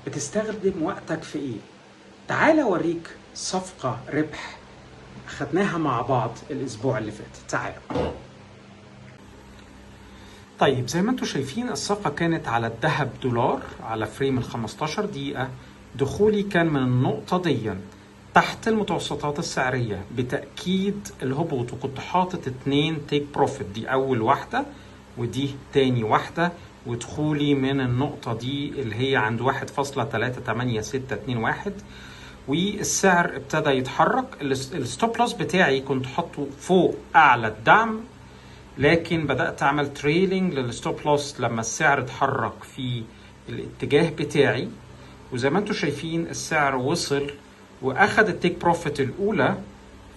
بتستخدم وقتك في ايه؟ تعال اوريك صفقة ربح اخدناها مع بعض الاسبوع اللي فات. تعال. طيب زي ما انتم شايفين الصفقة كانت على الذهب دولار على فريم ال 15 دقيقة. دخولي كان من النقطة دي تحت المتوسطات السعرية بتأكيد الهبوط، وكنت حاطط 2 تيك بروفيت، دي أول واحدة ودي تاني واحدة، ودخولي من النقطة دي اللي هي عند 1.38621، والسعر ابتدى يتحرك. الستوب لوس بتاعي كنت حاطه فوق أعلى الدعم، لكن بدأت أعمل تريلينج للستوب لوس لما السعر اتحرك في الاتجاه بتاعي. وزي ما انتم شايفين السعر وصل واخد التيك بروفيت الاولى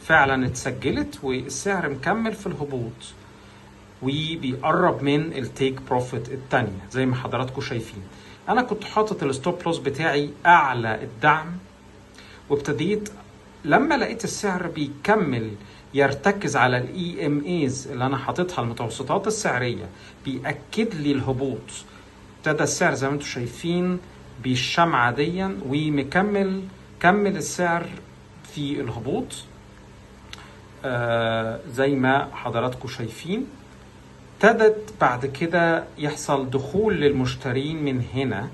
فعلا اتسجلت، والسعر مكمل في الهبوط وبيقرب من التيك بروفيت الثانيه زي ما حضراتكم شايفين. انا كنت حاطط الستوب لوس بتاعي اعلى الدعم، وابتديت لما لقيت السعر بيكمل يرتكز على الاي ام ايز اللي انا حاططها المتوسطات السعريه بيأكد لي الهبوط. ابتدى السعر زي ما انتم شايفين بالشمعة دي ومكمل السعر في الهبوط زي ما حضراتكم شايفين. ابتدت بعد كده يحصل دخول للمشترين من هنا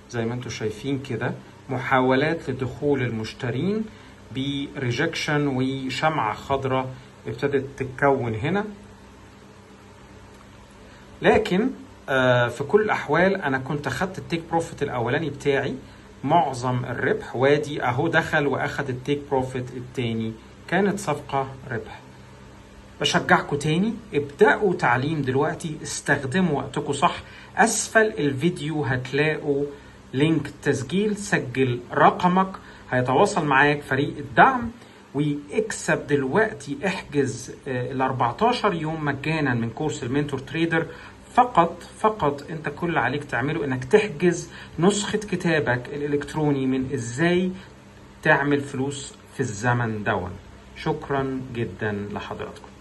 زي ما انتم شايفين كده، محاولات لدخول المشترين بريجكشن وشمعة خضراء ابتدت تتكون هنا. لكن في كل الأحوال أنا كنت أخدت التيك بروفيت الأولاني بتاعي معظم الربح، وادي أهو دخل وأخد التيك بروفيت التاني. كانت صفقة ربح. بشجعكم تاني ابدأوا تعليم دلوقتي، استخدموا وقتكم صح. أسفل الفيديو هتلاقوا لينك تسجيل، سجل رقمك هيتواصل معاك فريق الدعم ويكسب دلوقتي. احجز ال 14 يوم مجانا من كورس المنتور تريدر. فقط انت كل اللي عليك تعمله انك تحجز نسخة كتابك الالكتروني من ازاي تعمل فلوس في الزمن دون. شكرا جدا لحضراتكم.